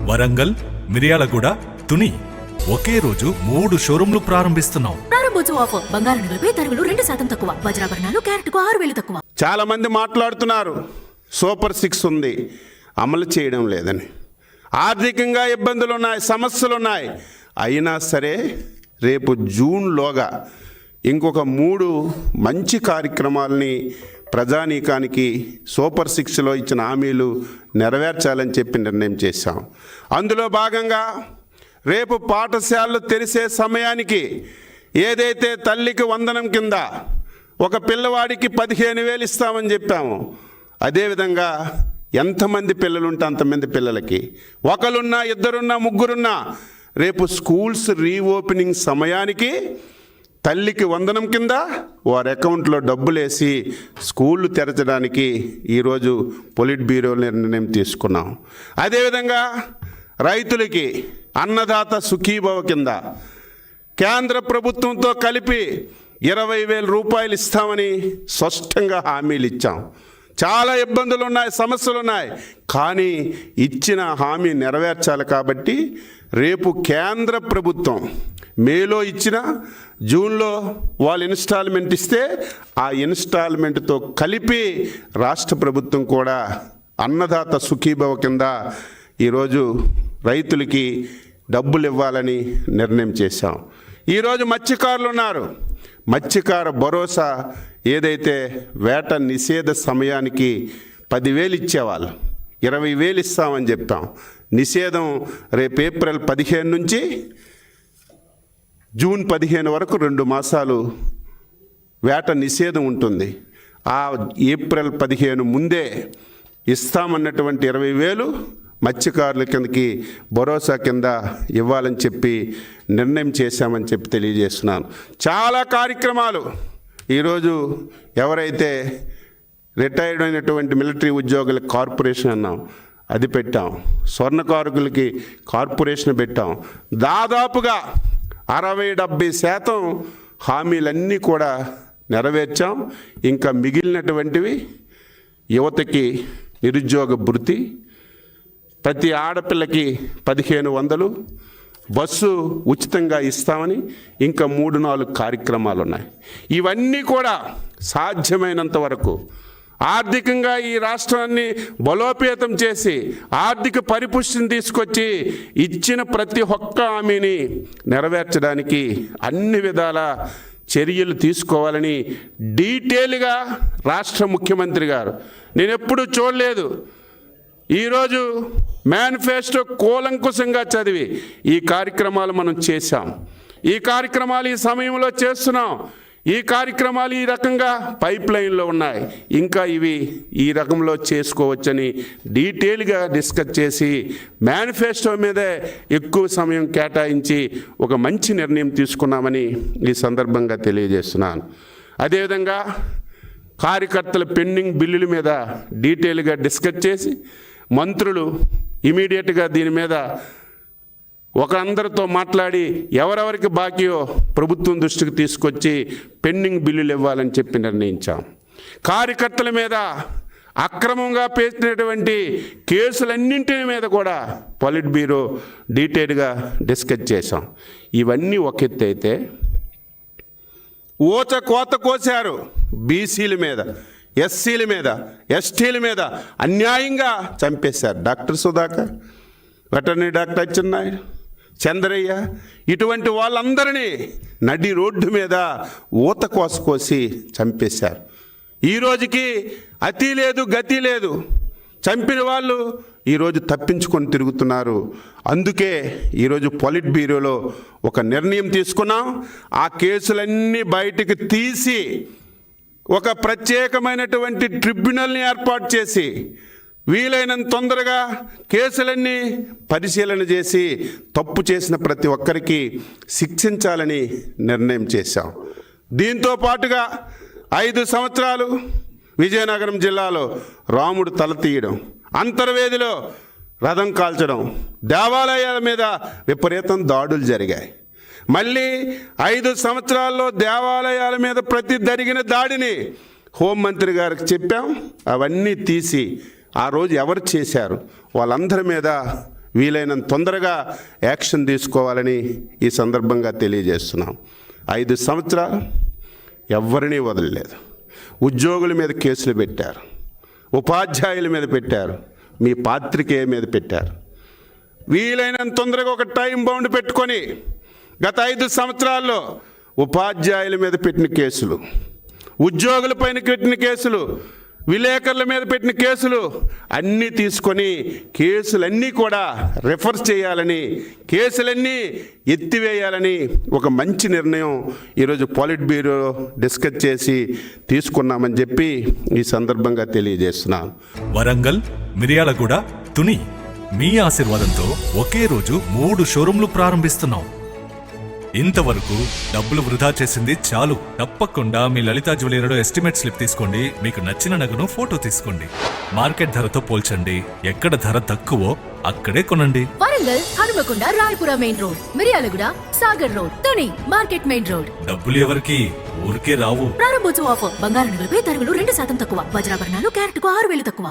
వరంగల్, మిర్యాలగూడ, తుని ఒకే రోజు 3 షోరూంలు ప్రారంభిస్తున్నాం. ప్రారంభోత్సవ ఆఫర్ బంగారు నగలపై తరుగులు 2% తక్కువ, వజ్రాభరణాలు క్యారెట్కు 6,000 తక్కువ. చాలా మంది మాట్లాడుతున్నారు సూపర్ 6 ఉంది, అమలు చేయడం లేదని. ఆర్థికంగా ఇబ్బందులు ఉన్నాయి, సమస్యలు ఉన్నాయి. అయినా సరే రేపు జూన్లోగా ఇంకొక 3 మంచి కార్యక్రమాలని ప్రజానీకానికి సూపర్ 6లో ఇచ్చిన హామీలు నెరవేర్చాలని చెప్పి నిర్ణయం చేశాం. అందులో భాగంగా రేపు పాఠశాలలు తెరిసే సమయానికి ఏదైతే తల్లికి వందనం కింద ఒక పిల్లవాడికి 15,000 ఇస్తామని చెప్పాము, అదేవిధంగా ఎంతమంది పిల్లలు ఉంటే అంతమంది పిల్లలకి, ఒకరున్నా, ఇద్దరున్నా, ముగ్గురున్నా, రేపు స్కూల్స్ రీఓపెనింగ్ సమయానికి తల్లికి వందనం కింద వారి అకౌంట్లో డబ్బులు వేసి స్కూళ్ళు తెరచడానికి ఈరోజు పొలిట్ బ్యూరో నిర్ణయం తీసుకున్నాం. అదేవిధంగా రైతులకి అన్నదాత సుఖీభవ కింద కేంద్ర ప్రభుత్వంతో కలిపి 20,000 రూపాయలు ఇస్తామని స్పష్టంగా హామీలు ఇచ్చాం. చాలా ఇబ్బందులు ఉన్నాయి, సమస్యలు ఉన్నాయి, కానీ ఇచ్చిన హామీ నెరవేర్చాలి. కాబట్టి రేపు కేంద్ర ప్రభుత్వం మేలో ఇచ్చిన, జూన్లో వాళ్ళు ఇన్స్టాల్మెంట్ ఇస్తే ఆ ఇన్స్టాల్మెంట్తో కలిపి రాష్ట్ర ప్రభుత్వం కూడా అన్నదాత సుఖీభవ కింద ఈరోజు రైతులకి డబ్బులు ఇవ్వాలని నిర్ణయం చేశాం. ఈరోజు మత్స్యకారులు ఉన్నారు, మత్స్యకార భరోసా ఏదైతే వేట నిషేధ సమయానికి 10,000 ఇచ్చేవాళ్ళు 20,000 ఇస్తామని చెప్పాం. నిషేధం రేపు ఏప్రిల్ 15 నుంచి జూన్ 15 వరకు 2 మాసాలు వేట నిషేధం ఉంటుంది. ఆ ఏప్రిల్ 15 ముందే ఇస్తామన్నటువంటి 20,000 మత్స్యకారుల కిందకి భరోసా కింద ఇవ్వాలని చెప్పి నిర్ణయం చేశామని చెప్పి తెలియజేస్తున్నాను. చాలా కార్యక్రమాలు ఈరోజు ఎవరైతే రిటైర్డ్ అయినటువంటి మిలిటరీ ఉద్యోగులకు కార్పొరేషన్ అన్నాం, అది పెట్టాం. స్వర్ణకారుకులకి కార్పొరేషన్ పెట్టాం. దాదాపుగా 60-70% హామీలన్నీ కూడా నెరవేర్చాం. ఇంకా మిగిలినటువంటివి యువతకి నిరుద్యోగ భృతి, ప్రతి ఆడపిల్లకి 1,500, బస్సు ఉచితంగా ఇస్తామని ఇంకా 3-4 కార్యక్రమాలు ఉన్నాయి. ఇవన్నీ కూడా సాధ్యమైనంత వరకు ఆర్థికంగా ఈ రాష్ట్రాన్ని బలోపేతం చేసి ఆర్థిక పరిపుష్టిని తీసుకొచ్చి ఇచ్చిన ప్రతి ఒక్క హామీని నెరవేర్చడానికి అన్ని విధాల చర్యలు తీసుకోవాలని డీటెయిల్గా రాష్ట్ర ముఖ్యమంత్రి గారు, నేను ఎప్పుడూ చూడలేదు, ఈరోజు మేనిఫెస్టో కూలంకుశంగా చదివి ఈ కార్యక్రమాలు మనం చేశాం. ఈ కార్యక్రమాలు ఈ సమయంలో చేస్తున్నాం. ఈ కార్యక్రమాలు ఈ రకంగా పైప్ లైన్లో ఉన్నాయి, ఇంకా ఇవి ఈ రకంలో చేసుకోవచ్చని డీటెయిల్గా డిస్కస్ చేసి మేనిఫెస్టో మీదే ఎక్కువ సమయం కేటాయించి ఒక మంచి నిర్ణయం తీసుకున్నామని ఈ సందర్భంగా తెలియజేస్తున్నాను. అదేవిధంగా కార్యకర్తల పెండింగ్ బిల్లుల మీద డీటెయిల్గా డిస్కస్ చేసి మంత్రులు ఇమీడియట్గా దీని మీద అందరితో మాట్లాడి ఎవరెవరికి బాకీయో ప్రభుత్వం దృష్టికి తీసుకొచ్చి పెండింగ్ బిల్లులు ఇవ్వాలని చెప్పి నిర్ణయించాం. కార్యకర్తల మీద అక్రమంగా పేర్చినటువంటి కేసులన్నింటి మీద కూడా పొలిట్ బ్యూరో డీటెయిల్గా డిస్కస్ చేశాం. ఇవన్నీ ఒక ఎత్తు అయితే కోత కోసారు బీసీల మీద, ఎస్సీల మీద, ఎస్టీల మీద అన్యాయంగా చంపేశారు. Doctor Sudhakar, veterinary doctor Atchannaidu, Chandraiah, ఇటువంటి వాళ్ళందరినీ నడి రోడ్డు మీద కోసి చంపేశారు. ఈరోజుకి అతి లేదు, గతి లేదు. చంపిన వాళ్ళు ఈరోజు తప్పించుకొని తిరుగుతున్నారు. అందుకే ఈరోజు పొలిట్ బ్యూరోలో ఒక నిర్ణయం తీసుకున్నాం. ఆ కేసులన్నీ బయటికి తీసి ఒక ప్రత్యేకమైనటువంటి ట్రిబ్యునల్ని ఏర్పాటు చేసి వీలైనంత తొందరగా కేసులన్నీ పరిశీలన చేసి తప్పు చేసిన ప్రతి ఒక్కరికి శిక్షించాలని నిర్ణయం చేశాం. దీంతో పాటుగా 5 సంవత్సరాలు విజయనగరం జిల్లాలో రాముడు తల తీయడం, అంతర్వేదిలో రథం కాల్చడం, దేవాలయాల మీద విపరీతం దాడులు జరిగాయి. మళ్ళీ 5 సంవత్సరాల్లో దేవాలయాల మీద ప్రతి జరిగిన దాడిని హోంమంత్రి గారికి చెప్పాం. అవన్నీ తీసి ఆ రోజు ఎవరు చేశారు వాళ్ళందరి మీద వీలైనంత తొందరగా యాక్షన్ తీసుకోవాలని ఈ సందర్భంగా తెలియజేస్తున్నాం. 5 సంవత్సరాలు ఎవరినీ వదలలేదు. ఉద్యోగుల మీద కేసులు పెట్టారు, ఉపాధ్యాయుల మీద పెట్టారు, మీ పాత్రికేయ మీద పెట్టారు. వీలైనంత తొందరగా ఒక టైం బౌండ్ పెట్టుకొని గత 5 సంవత్సరాల్లో ఉపాధ్యాయుల మీద పెట్టిన కేసులు, ఉద్యోగులపైన పెట్టిన కేసులు, విలేకరుల మీద పెట్టిన కేసులు అన్నీ తీసుకొని కేసులన్నీ కూడా రెఫర్ చేయాలని, కేసులన్నీ ఎత్తివేయాలని ఒక మంచి నిర్ణయం ఈరోజు పాలిట్ బ్యూరో డిస్కస్ చేసి తీసుకున్నామని చెప్పి ఈ సందర్భంగా తెలియజేస్తున్నాను. వరంగల్, మిర్యాలగూడ, తుని మీ ఆశీర్వాదంతో ఒకే రోజు 3 షోరూంలు ప్రారంభిస్తున్నాం. ఇంతవరకు డబ్బులు వృధా చేసింది చాలు. తప్పకుండా మీ లలితా జ్యువెలరీలో ఎస్టిమేట్ స్లిప్ తీసుకోండి. మీకు నచ్చిన నగను ఫోటో తీసుకోండి. మార్కెట్ ధరతో పోల్చండి. ఎక్కడ ధర తక్కువో అక్కడే కొనండి. Warangal, Hanamkonda, Rayapura main road, Miryalaguda, Sagar road, Tuni market main road. డబ్బులు ఎవరికి ఊరికే రావు. ప్రారంభోత్సవ ఆఫర్. బంగారు నగలపై తరుగులు 2% తక్కువ. వజ్రాభరణాలు క్యారెట్కు 6,000 తక్కువ.